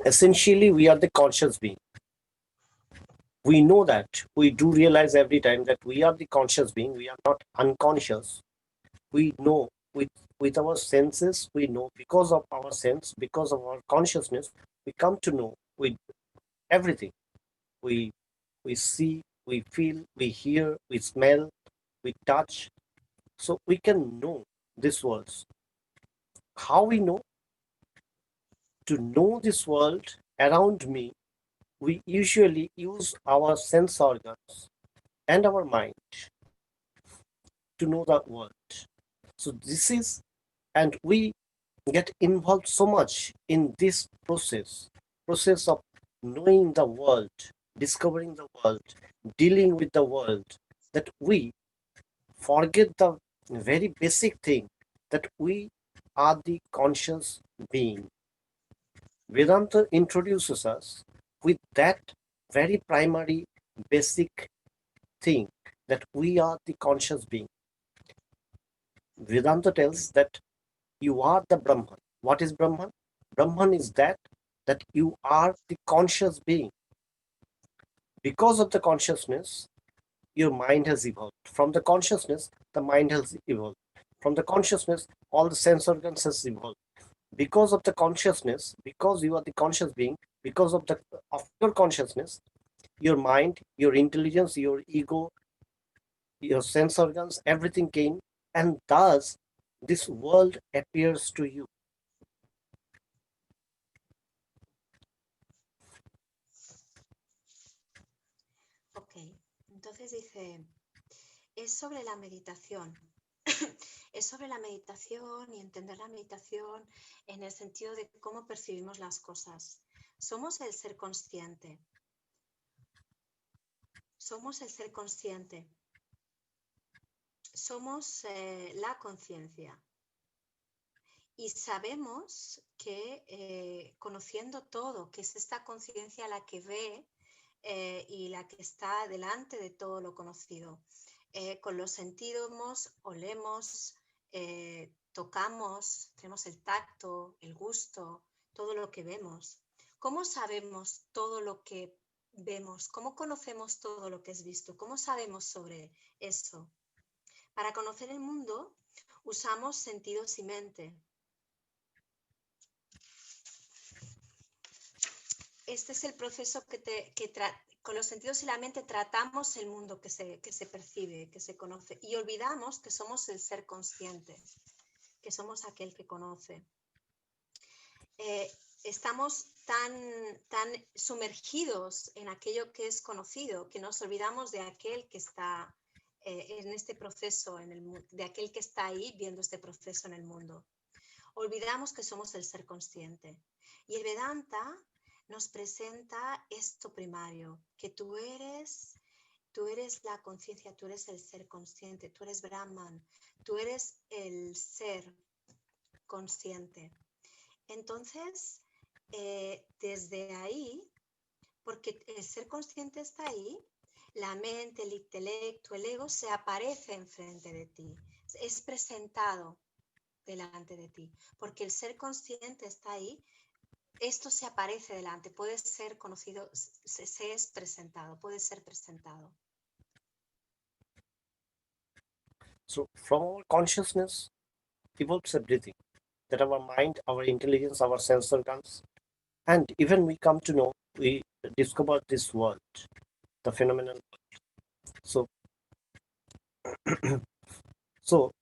Essentially, we are the conscious being. We know that. We do realize every time that we are the conscious being. We are not unconscious. We know with our senses. We know because of our sense, because of our consciousness. We come to know with everything. We see, we feel, we hear, we smell, we touch. So we can know these worlds. How we know? To know this world around me, we usually use our sense organs and our mind to know the world. So this is, and we get involved so much in this process of knowing the world, discovering the world, dealing with the world, that we forget the very basic thing, that we are the conscious being. Vedanta introduces us with that very primary basic thing, that we are the conscious being. Vedanta tells that you are the Brahman. What is Brahman? Brahman is that you are the conscious being. Because of the consciousness, your mind has evolved. From the consciousness, the mind has evolved. From the consciousness, all the sense organs has evolved. Because of the consciousness, because you are the conscious being, because of your consciousness, your mind, your intelligence, your ego, your sense organs, everything came, and thus this world appears to you. Ok, entonces dice, es sobre la meditación. Es sobre la meditación y entender la meditación en el sentido de cómo percibimos las cosas. Somos el ser consciente. Somos el ser consciente. Somos la conciencia. Y sabemos que conociendo todo, que es esta conciencia la que ve y la que está delante de todo lo conocido. Con los sentidos olemos, tocamos, tenemos el tacto, el gusto, todo lo que vemos. ¿Cómo sabemos todo lo que vemos? ¿Cómo conocemos todo lo que es visto? ¿Cómo sabemos sobre eso? Para conocer el mundo usamos sentidos y mente. Este es el proceso con los sentidos y la mente tratamos el mundo que se percibe, que se conoce, y olvidamos que somos el ser consciente, que somos aquel que conoce. Estamos tan sumergidos en aquello que es conocido que nos olvidamos de aquel que está en este proceso, de aquel que está ahí viendo este proceso en el mundo. Olvidamos que somos el ser consciente. Y el Vedanta nos presenta esto primario, que tú eres la conciencia, tú eres el ser consciente, tú eres Brahman, tú eres el ser consciente. Entonces, desde ahí, porque el ser consciente está ahí, la mente, el intelecto, el ego se aparece enfrente de ti, es presentado delante de ti, porque el ser consciente está ahí. Esto se aparece delante, puede ser conocido, se es presentado, puede ser presentado. So from our consciousness evolves everything, that our mind, our intelligence, our sense organs, and even we come to know, we discover this world, the phenomenal world. So, so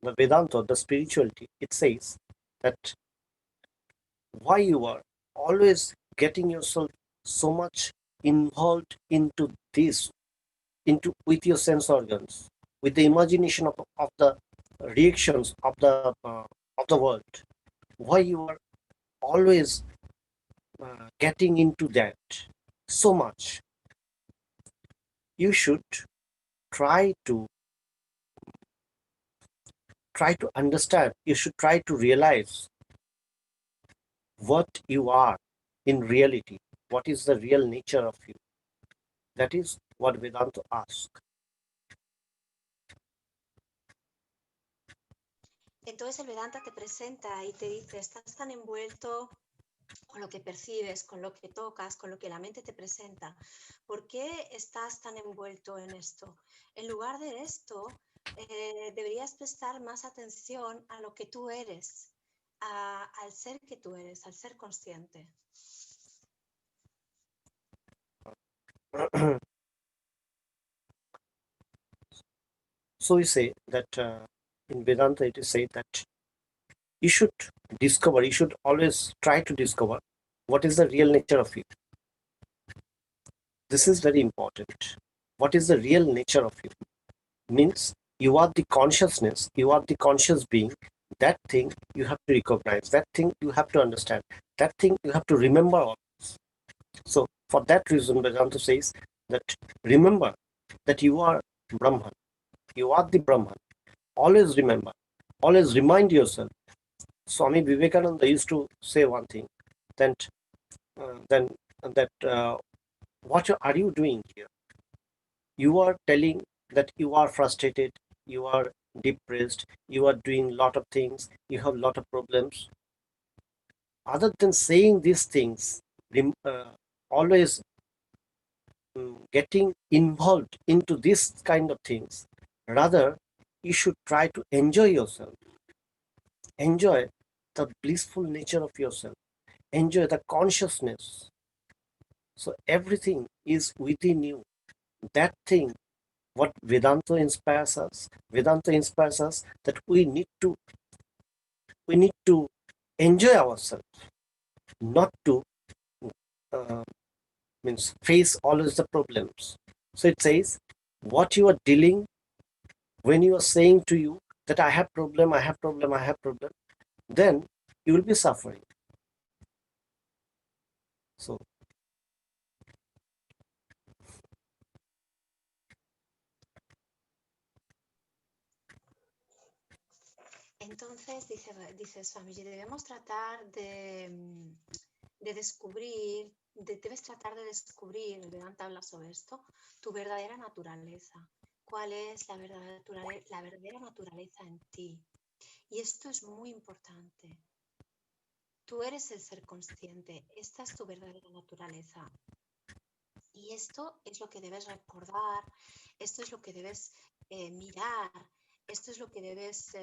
the Vedanta, the spirituality, it says that why you are always getting yourself so much involved into this, with your sense organs, with the imagination of the reactions of the world. Why you are always getting into that so much? You should try to understand. You should try to realize what you are in reality. What is the real nature of you? That is what Vedanta asks. Entonces el Vedanta te presenta y te dice, estás tan envuelto con lo que percibes, con lo que tocas, con lo que la mente te presenta. ¿Por qué estás tan envuelto en esto? En lugar de esto, deberías prestar más atención a lo que tú eres, al ser que tú eres, al ser consciente. So we say that in Vedanta it is said that you should discover, you should always try to discover what is the real nature of you. This is very important. What is the real nature of you? Means you are the consciousness, you are the conscious being. That thing you have to recognize, that thing you have to understand, that thing you have to remember always. So for that reason, Vedanta says that remember that you are Brahman, you are the Brahman. Always remember, always remind yourself. Swami Vivekananda used to say one thing, that then that what are you doing here? You are telling that you are frustrated, you are depressed, you are doing a lot of things, you have a lot of problems. Other than saying these things, always getting involved into this kind of things, rather you should try to enjoy yourself, enjoy the blissful nature of yourself, enjoy the consciousness. So everything is within you. That thing, what Vedanta inspires us, that we need to enjoy ourselves, not to uh, means face always the problems. So it says, what you are dealing, when you are saying to you that I have problem, I have problem, I have problem, then you will be suffering. So Entonces, dice Swamiji, debemos tratar de descubrir, debes tratar de descubrir, el Vedanta habla sobre esto, tu verdadera naturaleza. ¿Cuál es la verdadera naturaleza en ti? Y esto es muy importante. Tú eres el ser consciente, esta es tu verdadera naturaleza. Y esto es lo que debes recordar, esto es lo que debes mirar, esto es lo que debes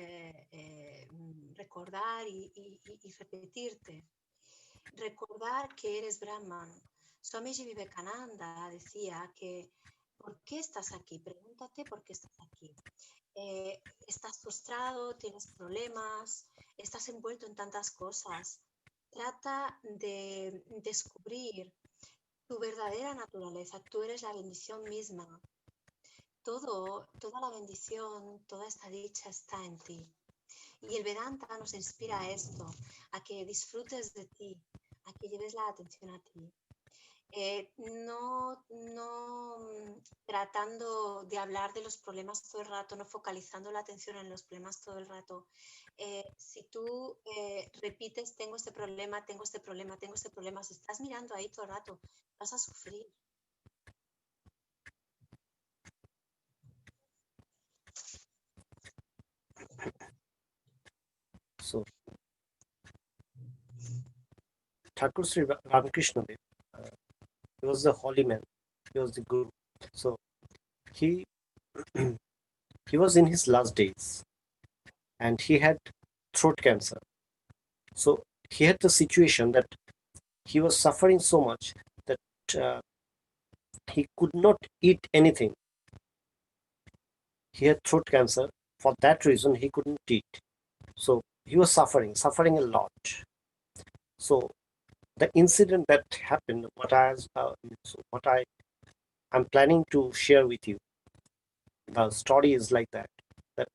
recordar y repetirte. Recordar que eres Brahman. Swamiji Vivekananda decía que ¿por qué estás aquí? Pregúntate por qué estás aquí. Estás frustrado, tienes problemas, estás envuelto en tantas cosas. Trata de descubrir tu verdadera naturaleza. Tú eres la bendición misma. Toda la bendición, toda esta dicha está en ti. Y el Vedanta nos inspira a esto, a que disfrutes de ti, a que lleves la atención a ti. No tratando de hablar de los problemas todo el rato, no focalizando la atención en los problemas todo el rato. Si tú repites, tengo este problema, tengo este problema, tengo este problema, si estás mirando ahí todo el rato, vas a sufrir. So Thakur Sri Ramakrishna Dev, he was the holy man, he was the guru. So he he was in his last days and he had throat cancer. So he had the situation that he was suffering so much that he could not eat anything. He had throat cancer. For that reason, he couldn't eat. So he was suffering a lot. So the incident that happened, what I'm planning to share with you, the story is like that. That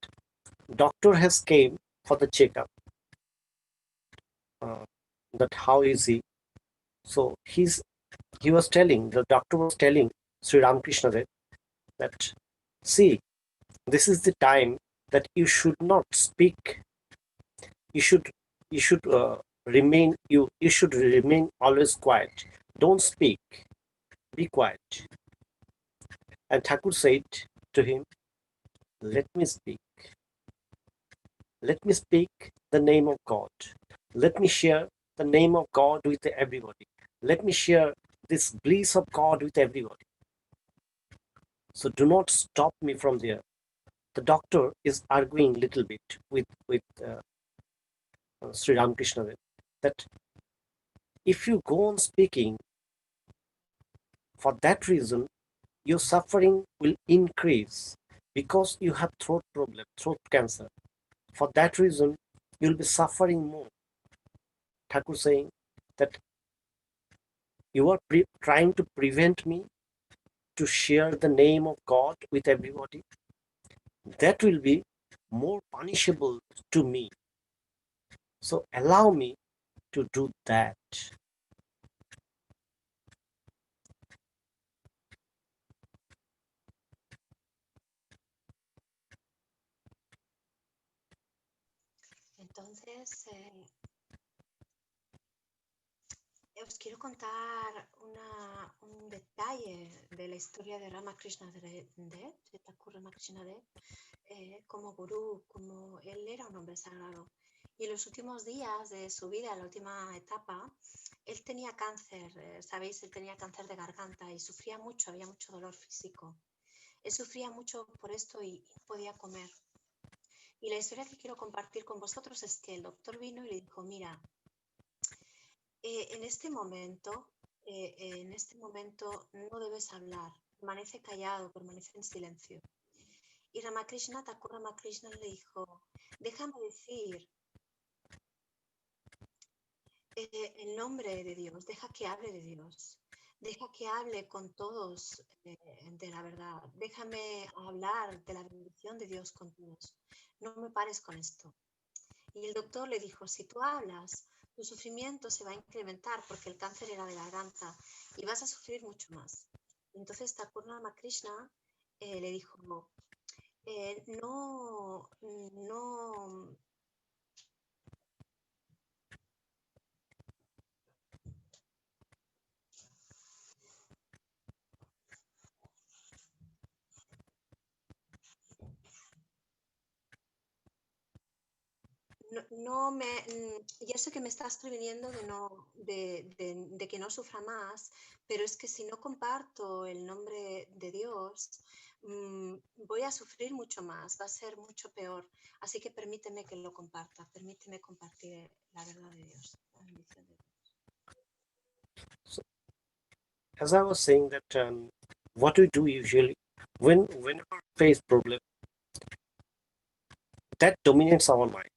doctor has came for the checkup. That how is he? So the doctor was telling Sri Ramakrishna Dev that, see, this is the time that you should not speak. You should remain always quiet. Don't speak. Be quiet. And Thakur said to him, let me speak. Let me speak the name of God. Let me share the name of God with everybody. Let me share this bliss of God with everybody. So do not stop me from there. The doctor is arguing a little bit with Sri Ramakrishna Dev, that if you go on speaking, for that reason, your suffering will increase because you have throat problem, throat cancer. For that reason, you'll be suffering more. Thakur saying that you are trying to prevent me to share the name of God with everybody. That will be more punishable to me. So allow me to do that. Entonces, os quiero contar un detalle de la historia de Ramakrishna Dev, de Thakur Ramakrishna Dev, como gurú, como él era un hombre sagrado. Y en los últimos días de su vida, en la última etapa, él tenía cáncer, sabéis, él tenía cáncer de garganta y sufría mucho, había mucho dolor físico. Él sufría mucho por esto y no podía comer. Y la historia que quiero compartir con vosotros es que el doctor vino y le dijo, mira, en este momento no debes hablar, permanece callado, permanece en silencio. Y Thakur Ramakrishna le dijo, déjame decir el nombre de Dios, deja que hable de Dios, deja que hable con todos de la verdad, déjame hablar de la bendición de Dios con todos, no me pares con esto. Y el doctor le dijo, si tú hablas, tu sufrimiento se va a incrementar porque el cáncer era de garganta y vas a sufrir mucho más. Entonces Thakur Ramakrishna le dijo, no, ya sé que me estás previniendo de que no sufra más, pero es que si no comparto el nombre de Dios, voy a sufrir mucho más, va a ser mucho peor. Así que permíteme que lo comparta, permíteme compartir la verdad de Dios, la bendición de Dios. So, as I was saying that what we do usually, whenever we face problem, that dominates our mind,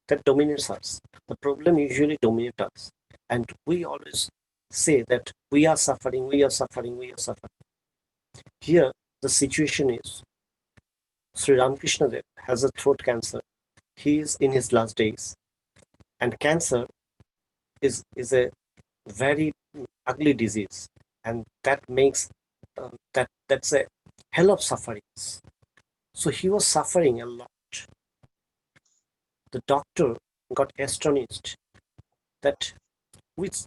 that dominates us. The problem usually dominates us. And we always say that we are suffering, we are suffering, we are suffering. Here, the situation is Sri Ramakrishna Dev has a throat cancer. He is in his last days. And cancer is a very ugly disease. And that makes, that's a hell of sufferings. So he was suffering a lot. The doctor got astonished that with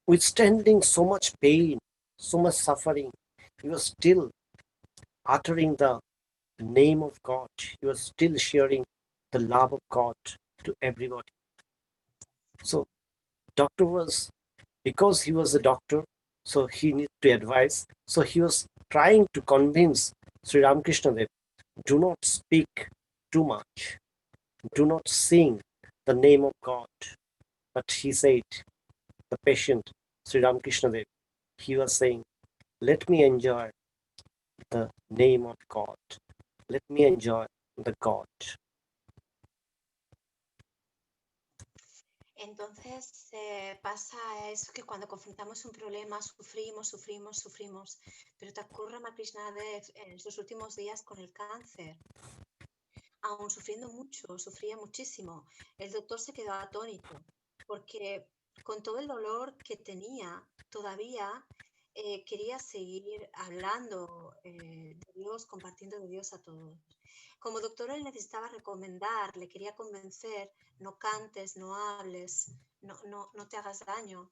withstanding so much pain, so much suffering, he was still uttering the name of God. He was still sharing the love of God to everybody. So doctor was, because he was a doctor, so he needed to advise. So he was trying to convince Sri Ramakrishna Dev, do not speak too much. Do not sing the name of God. But he said, the patient, Sri Ramakrishna Dev, he was saying, let me enjoy the name of God. Let me enjoy the God. Entonces pasa eso que cuando confrontamos un problema sufrimos, pero Thakur Ramakrishna Dev en sus últimos días con el cáncer, aún sufriendo mucho, sufría muchísimo, el doctor se quedó atónito porque con todo el dolor que tenía todavía quería seguir hablando de Dios, compartiendo de Dios a todos. Como doctor él necesitaba recomendar, le quería convencer, no cantes, no hables, no te hagas daño.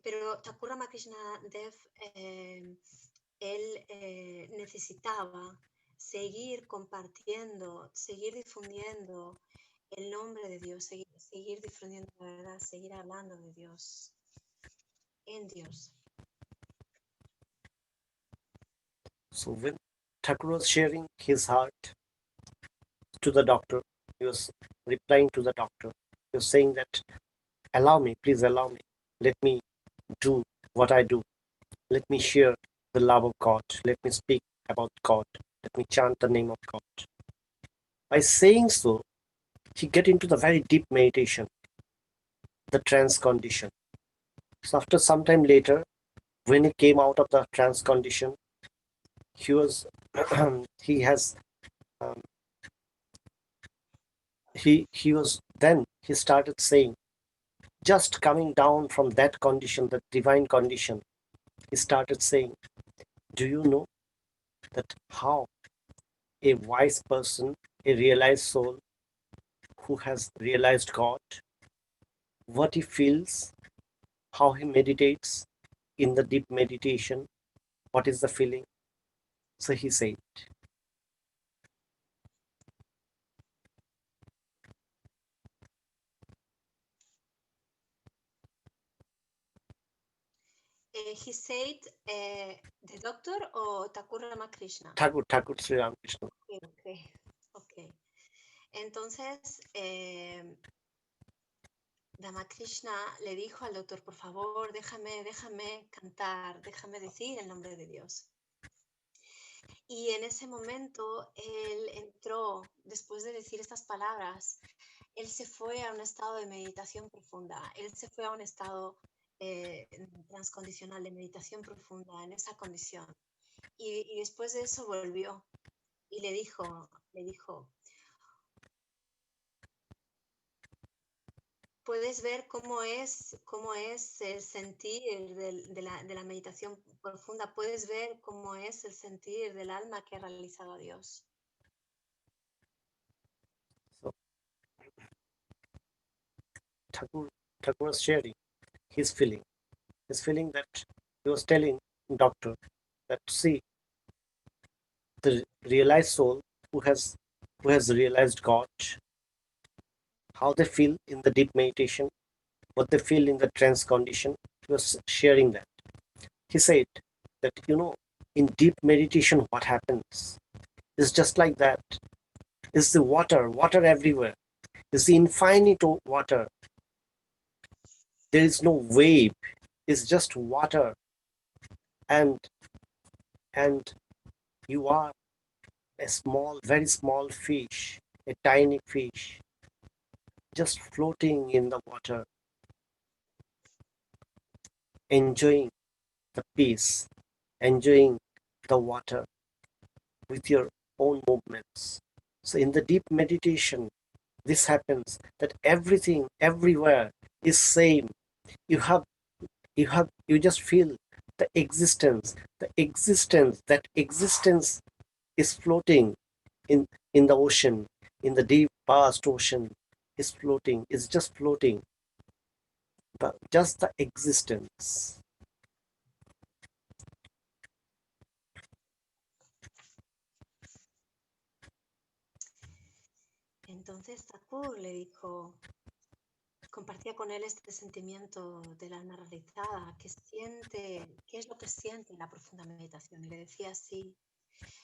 Pero Thakur Ramakrishna Dev, él necesitaba seguir compartiendo, seguir difundiendo el nombre de Dios, seguir seguir difundiendo la verdad, seguir hablando de Dios, en Dios. So when Thakur was sharing his heart to the doctor, he was replying to the doctor. He was saying that, allow me, please allow me. Let me do what I do. Let me share the love of God. Let me speak about God. Let me chant the name of God. By saying so, he get into the very deep meditation, the trance condition. So after some time later, when he came out of the trance condition, he was he has um, he was then he started saying, just coming down from that condition, that divine condition, he started saying, do you know that how a wise person, a realized soul who has realized God, what he feels, how he meditates in the deep meditation, what is the feeling? So he said, He said, the doctor o Thakur Ramakrishna. Thakur Sri Ramakrishna. Okay. Entonces, Ramakrishna le dijo al doctor, por favor, déjame cantar, déjame decir el nombre de Dios. Y en ese momento él entró, después de decir estas palabras, él se fue a un estado de meditación profunda, él se fue a un estado transcondicional de meditación profunda en esa condición. Y después de eso volvió y le dijo, puedes ver cómo es el sentir de la meditación profunda, puedes ver cómo es el sentir del alma que ha realizado a Dios. So Thakur was sharing his feeling that he was telling doctor that, see, the realized soul who has realized God, how they feel in the deep meditation, what they feel in the trance condition. He was sharing that. He said that, in deep meditation, what happens is just like that. Is the water everywhere. Is the infinite water. There is no wave. It's just water. And you are a small, very small fish, a tiny fish, just floating in the water, enjoying the peace, enjoying the water with your own movements. So in the deep meditation, this happens, that everything, everywhere is same. You just feel the existence, that existence is floating in the ocean, in the deep vast ocean, is floating, is just floating, but just the existence. Entonces Thakur le dijo, compartía con él este sentimiento del alma realizada, que siente, qué es lo que siente en la profunda meditación. Y le decía así,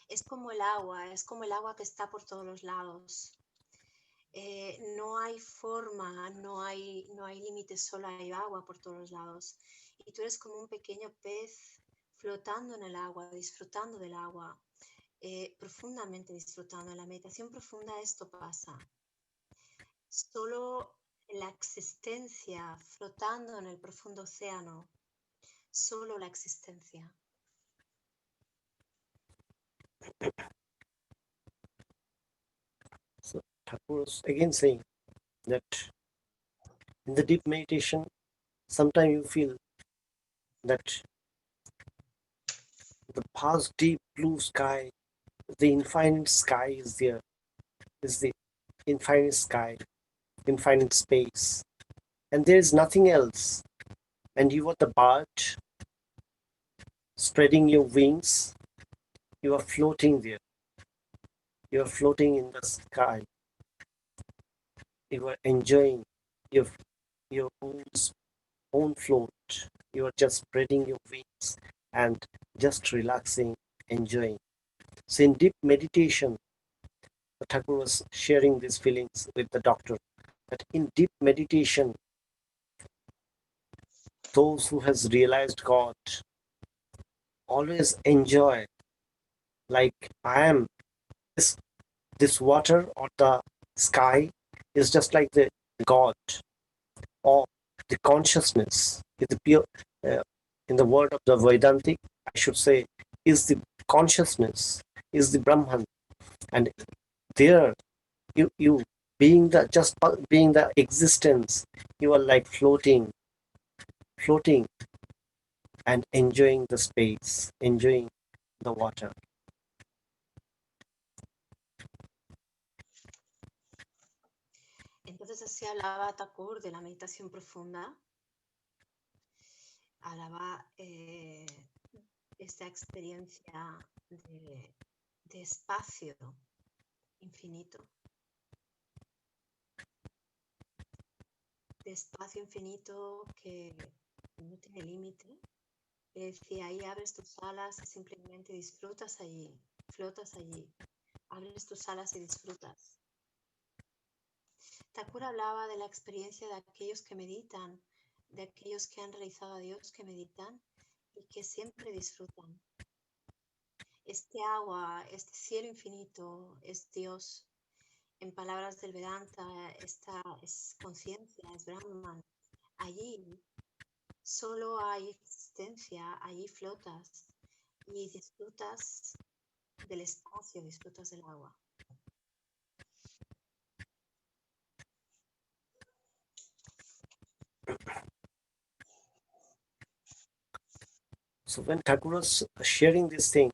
es como el agua que está por todos los lados. No hay forma, no hay límites, solo hay agua por todos los lados. Y tú eres como un pequeño pez flotando en el agua, disfrutando del agua, profundamente disfrutando. En la meditación profunda esto pasa. Solo la existencia flotando en el profundo océano, solo la existencia. So Thakur was again saying that in the deep meditation, sometimes you feel that the vast deep blue sky, the infinite sky is there, is the infinite sky, infinite space, and there is nothing else. And you are the bird spreading your wings, you are floating there, you are floating in the sky, you are enjoying your own float. You are just spreading your wings and just relaxing, enjoying. So in deep meditation, the Thakur was sharing these feelings with the doctor, that in deep meditation, those who has realized God always enjoy, like I am, this, this water or the sky is just like the God, or the consciousness is the pure, uh, in the word of the Vedantic, I should say, is the consciousness, is the Brahman. And there, you being the, just being the existence, you are like floating and enjoying the space, enjoying the water. Entonces así hablaba Thakur de la meditación profunda, hablaba esta experiencia de espacio infinito, que no tiene límite. Le decía, ahí abres tus alas y simplemente disfrutas allí, flotas allí, abres tus alas y disfrutas. Thakur hablaba de la experiencia de aquellos que meditan, de aquellos que han realizado a Dios, que meditan y que siempre disfrutan. Este agua, este cielo infinito es Dios. En palabras del Vedanta, esta es conciencia, es Brahman. Allí solo hay existencia, allí flotas y disfrutas del espacio, disfrutas del agua. So when Thakur was sharing this thing,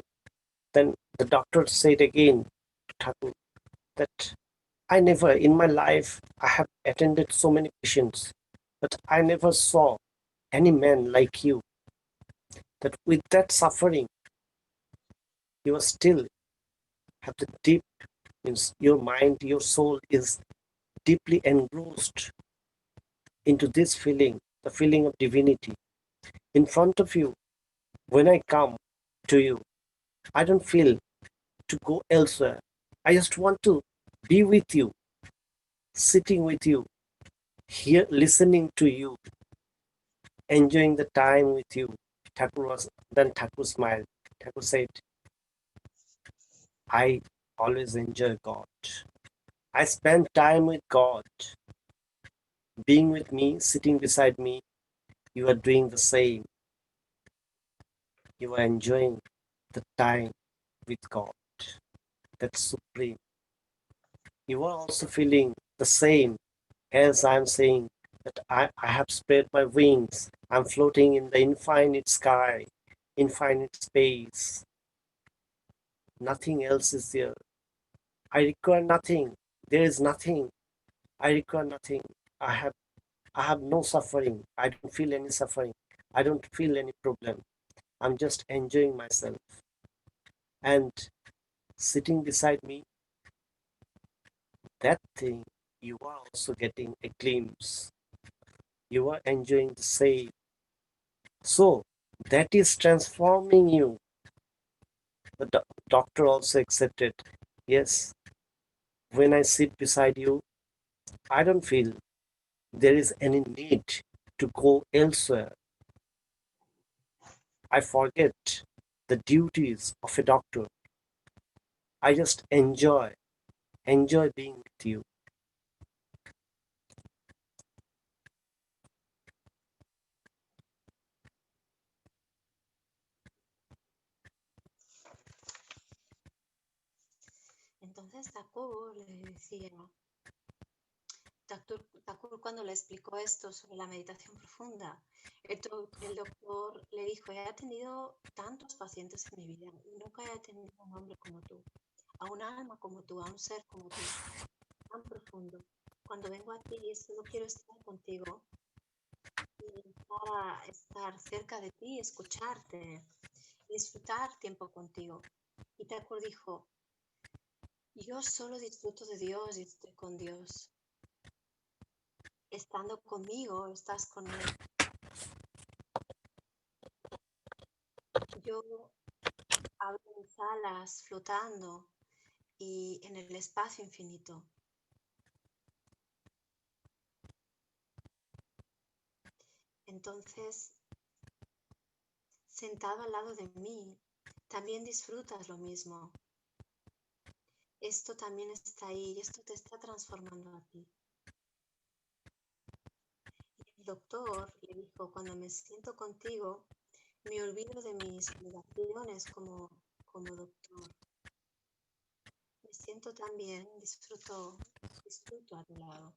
then the doctor said again to Thakur that I never, in my life, I have attended so many patients, but I never saw any man like you, that with that suffering, you are still have the deep, means your mind, your soul is deeply engrossed into this feeling, the feeling of divinity. In front of you, when I come to you, I don't feel to go elsewhere. I just want to be with you, sitting with you, here, listening to you, enjoying the time with you. Then Thakur smiled. Thakur said, I always enjoy God. I spend time with God, being with me, sitting beside me. You are doing the same. You are enjoying the time with God. That's supreme. You are also feeling the same as I'm saying, that I have spread my wings. I'm floating in the infinite sky, infinite space. Nothing else is there. I require nothing. There is nothing. I require nothing. I have no suffering. I don't feel any suffering. I don't feel any problem. I'm just enjoying myself. And sitting beside me, that thing, you are also getting a glimpse. You are enjoying the same. So that is transforming you. The doctor also accepted. Yes, when I sit beside you, I don't feel there is any need to go elsewhere. I forget the duties of a doctor. I just enjoy being with you. Entonces Thakur le decía, Thakur cuando le explicó esto sobre la meditación profunda, el doctor le dijo, he tenido tantos pacientes en mi vida y nunca he tenido a un hombre como tú, a un alma como tú, a un ser como tú, tan profundo. Cuando vengo a ti, solo quiero estar contigo y estar cerca de ti, escucharte, disfrutar tiempo contigo. Y Thakur dijo, yo solo disfruto de Dios y estoy con Dios. estando conmigo, estás con él. Yo abro mis alas flotando y en el espacio infinito. Entonces, sentado al lado de mí, también disfrutas lo mismo. Esto también está ahí y esto te está transformando a ti. El doctor le dijo, cuando me siento contigo, me olvido de mis obligaciones como doctor. Me siento tan bien, disfruto a tu lado.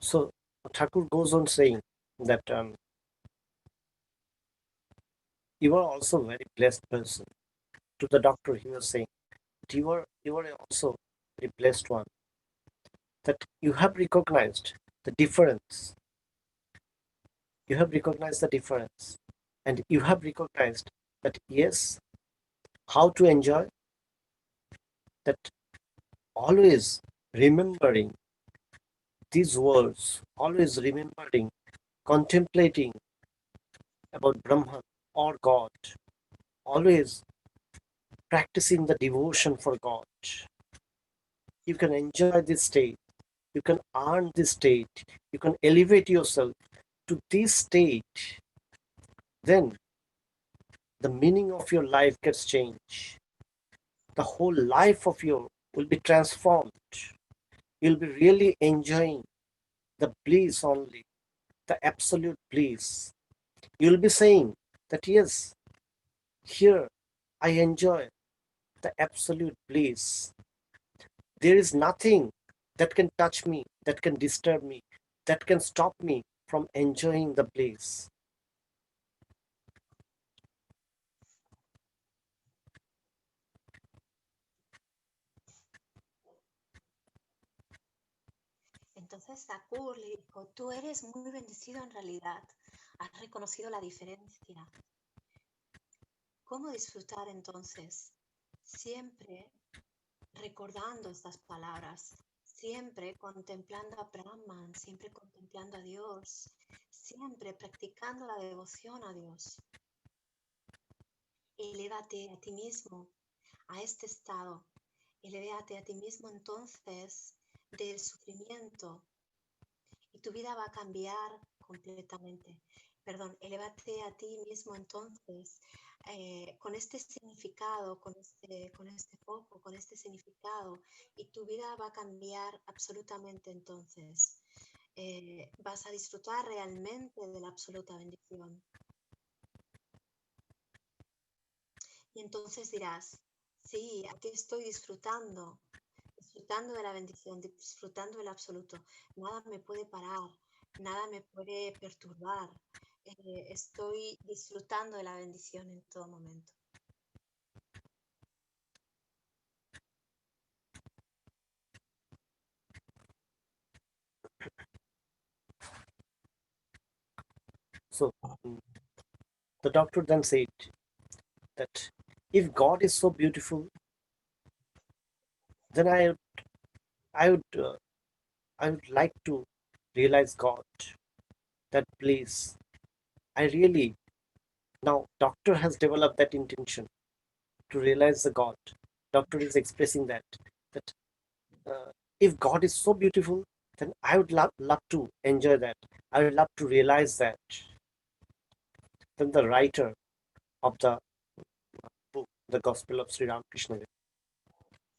So Thakur goes on saying that you are also a very blessed person. To the doctor, he was saying that you are also a very blessed one. That you have recognized the difference. You have recognized the difference, and you have recognized that yes, how to enjoy that, always remembering these words, always remembering, contemplating about Brahman or God, always practicing the devotion for God. You can enjoy this state, you can earn this state, you can elevate yourself to this state, then the meaning of your life gets changed. The whole life of you will be transformed. You'll be really enjoying the bliss only, the absolute bliss. You'll be saying that yes, here I enjoy the absolute bliss. There is nothing that can touch me, that can disturb me, that can stop me from enjoying the bliss. Entonces Thakur le dijo, tú eres muy bendecido en realidad, has reconocido la diferencia. ¿Cómo disfrutar entonces? Siempre recordando estas palabras, siempre contemplando a Brahman, siempre contemplando a Dios, siempre practicando la devoción a Dios. Elévate a ti mismo a este estado, elévate a ti mismo entonces del sufrimiento y tu vida va a cambiar completamente. Perdón, elévate a ti mismo entonces con este significado, con este foco, con este significado y tu vida va a cambiar absolutamente entonces. Vas a disfrutar realmente de la absoluta bendición. Y entonces dirás, sí, aquí estoy disfrutando de la bendición, disfrutando del absoluto. Nada me puede parar, nada me puede perturbar. Estoy disfrutando de la bendición en todo momento. So the doctor then said that if God is so beautiful, then I would I would like to realize God, that place. I really, now doctor has developed that intention to realize the God. Doctor is expressing that if God is so beautiful, then I would love to enjoy that. I would love to realize that. Then the writer of the book, the Gospel of Sri Ramakrishna,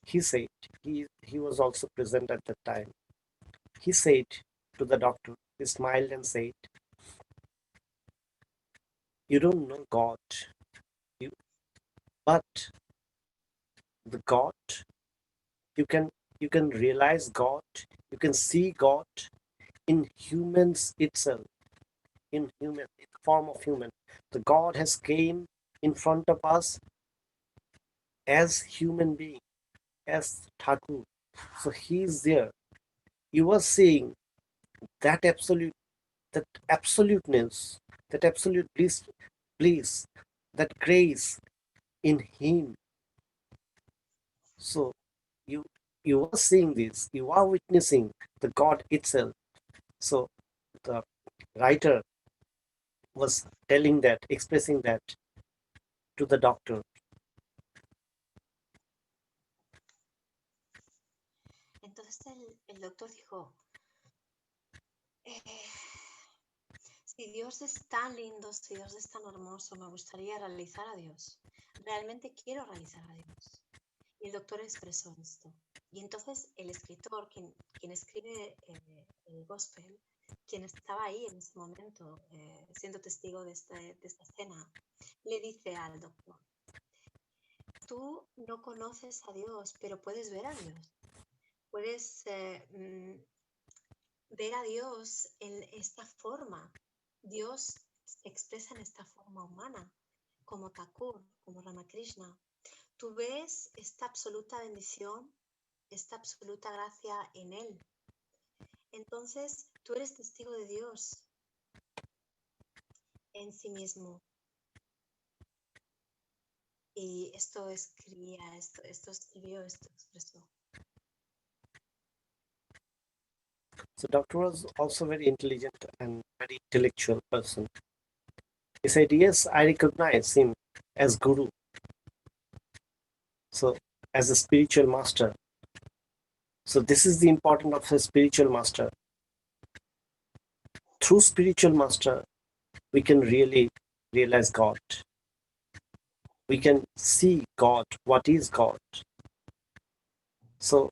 he said, he was also present at that time. He said to the doctor, he smiled and said, you don't know God, but the God, you can realize God, you can see God in humans itself, in the form of human. The God has came in front of us as human being, as Thakur. So he is there. You are seeing that that absoluteness, that absolute bliss, that grace in him. So you you are seeing this, you are witnessing the God itself. So the writer was telling that, expressing that to the doctor. Entonces el doctor dijo, si Dios es tan lindo, si Dios es tan hermoso, me gustaría realizar a Dios. Realmente quiero realizar a Dios. Y el doctor expresó esto. Y entonces el escritor, quien escribe el gospel, quien estaba ahí en ese momento, siendo testigo de esta escena, le dice al doctor, tú no conoces a Dios, pero puedes ver a Dios. Puedes ver a Dios en esta forma. Dios se expresa en esta forma humana, como Thakur, como Ramakrishna. Tú ves esta absoluta bendición, esta absoluta gracia en Él. Entonces, tú eres testigo de Dios en sí mismo. Y esto escribía, esto escribió, esto expresó. So doctor was also very intelligent and very intellectual person. He said, yes, I recognize him as Guru. So as a spiritual master. So this is the importance of a spiritual master. Through spiritual master, we can really realize God. We can see God, what is God. So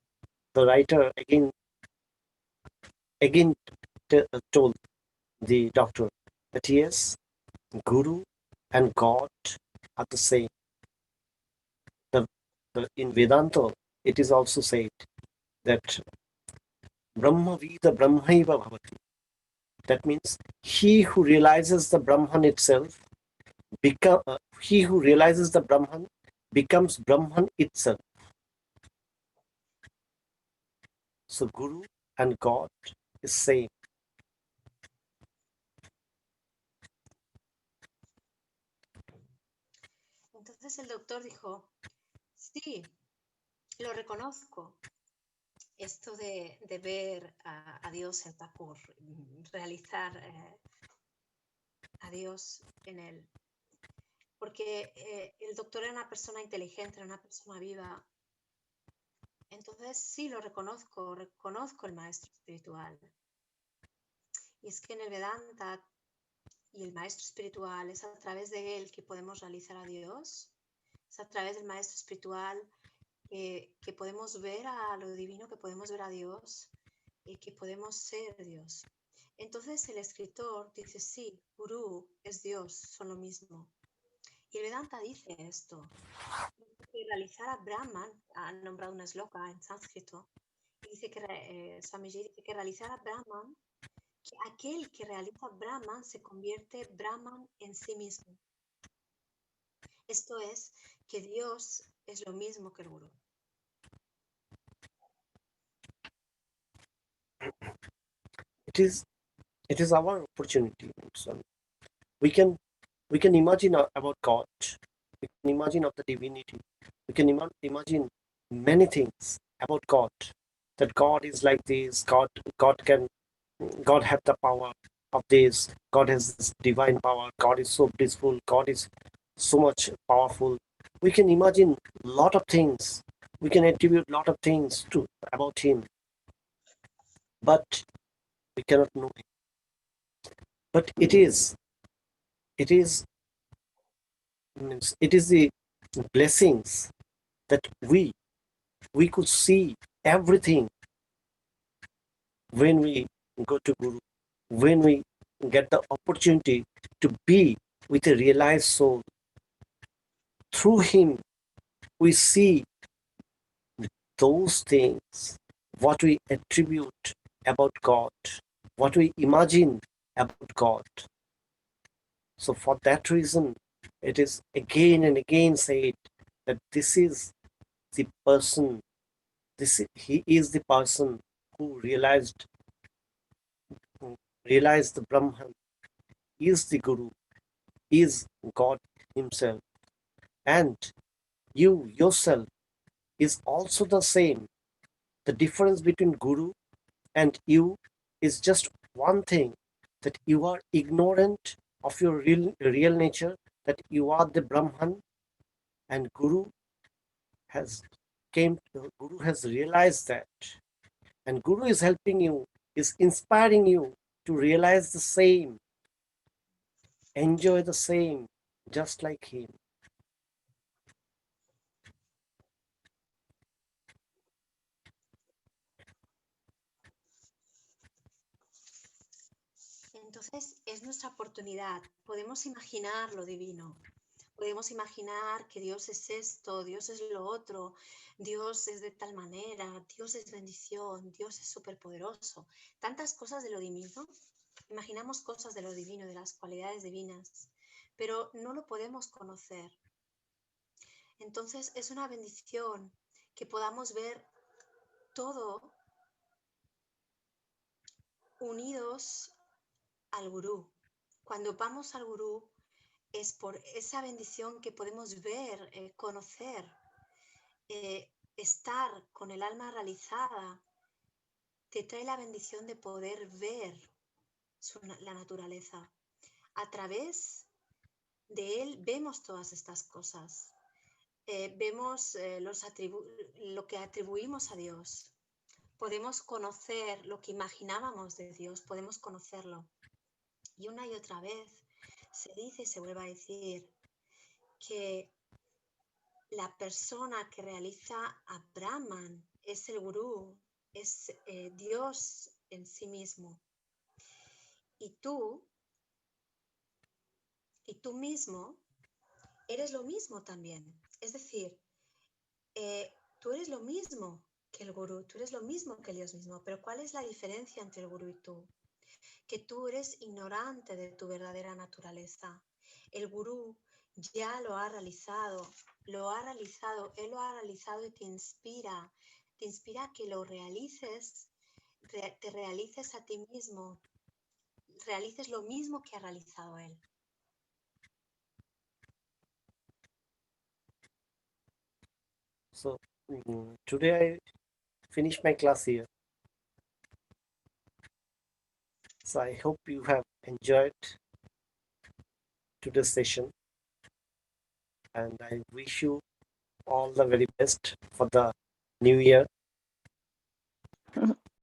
the writer again told the doctor that yes, Guru and God are the same. In Vedanta, it is also said that Brahma Vida Brahmaiva Bhavati. That means he who realizes the Brahman itself, he who realizes the Brahman becomes Brahman itself. So Guru and God is same. Entonces el doctor dijo, sí, lo reconozco. Esto de ver a Dios en Thakur, realizar a Dios en él. Porque el doctor era una persona inteligente, era una persona viva. Entonces sí lo reconozco el maestro espiritual. Y es que en el Vedanta y el maestro espiritual es a través de él que podemos realizar a Dios. Es a través del maestro espiritual que podemos ver a lo divino, que podemos ver a Dios y que podemos ser Dios. Entonces el escritor dice, sí, Guru es Dios, son lo mismo. Y el Vedanta dice esto, que realizar a Brahman, ha nombrado una sloka en sánscrito, y dice que Swamiji dice que realizar a Brahman, que aquel que realiza Brahman se convierte Brahman en sí mismo. Esto es que Dios es lo mismo que el Guru. It is our opportunity. So we can imagine about God. We can imagine of the divinity. We can imagine many things about God. That God is like this. God have the power of this. God has this divine power. God is so blissful. God is so much powerful. We can imagine a lot of things. We can attribute a lot of things to about Him, but we cannot know Him. But it is the blessings that we could see everything when we go to Guru, when we get the opportunity to be with a realized soul. Through him, we see those things, what we attribute about God, what we imagine about God. So for that reason, It is again and again said that this is the person, he is the person who realized the Brahman, is the Guru, is God himself. And you yourself is also the same. The difference between Guru and you is just one thing, that you are ignorant of your real nature, that you are the Brahman, and has Guru has realized that, and Guru is helping you, is inspiring you to realize the same, enjoy the same, just like him. Entonces es nuestra oportunidad. Podemos imaginar lo divino. Podemos imaginar que Dios es esto, Dios es lo otro, Dios es de tal manera, Dios es bendición, Dios es superpoderoso. Tantas cosas de lo divino. Imaginamos cosas de lo divino, de las cualidades divinas, pero no lo podemos conocer. Entonces es una bendición que podamos ver todo unidos al gurú. Cuando vamos al gurú es por esa bendición que podemos ver, conocer, estar con el alma realizada. Te trae la bendición de poder ver la naturaleza. A través de él vemos todas estas cosas. Vemos lo que atribuimos a Dios. Podemos conocer lo que imaginábamos de Dios, podemos conocerlo. Y una y otra vez se dice y se vuelve a decir que la persona que realiza a Brahman es el gurú, es Dios en sí mismo. Y tú mismo eres lo mismo también. Es decir, tú eres lo mismo que el gurú, tú eres lo mismo que el Dios mismo. Pero ¿cuál es la diferencia entre el gurú y tú? Que tú eres ignorante de tu verdadera naturaleza. El gurú ya lo ha realizado, él lo ha realizado y te inspira a que lo realices, te realices a ti mismo, realices lo mismo que ha realizado él. So today I finish my class here. So I hope you have enjoyed today's session, and I wish you all the very best for the new year.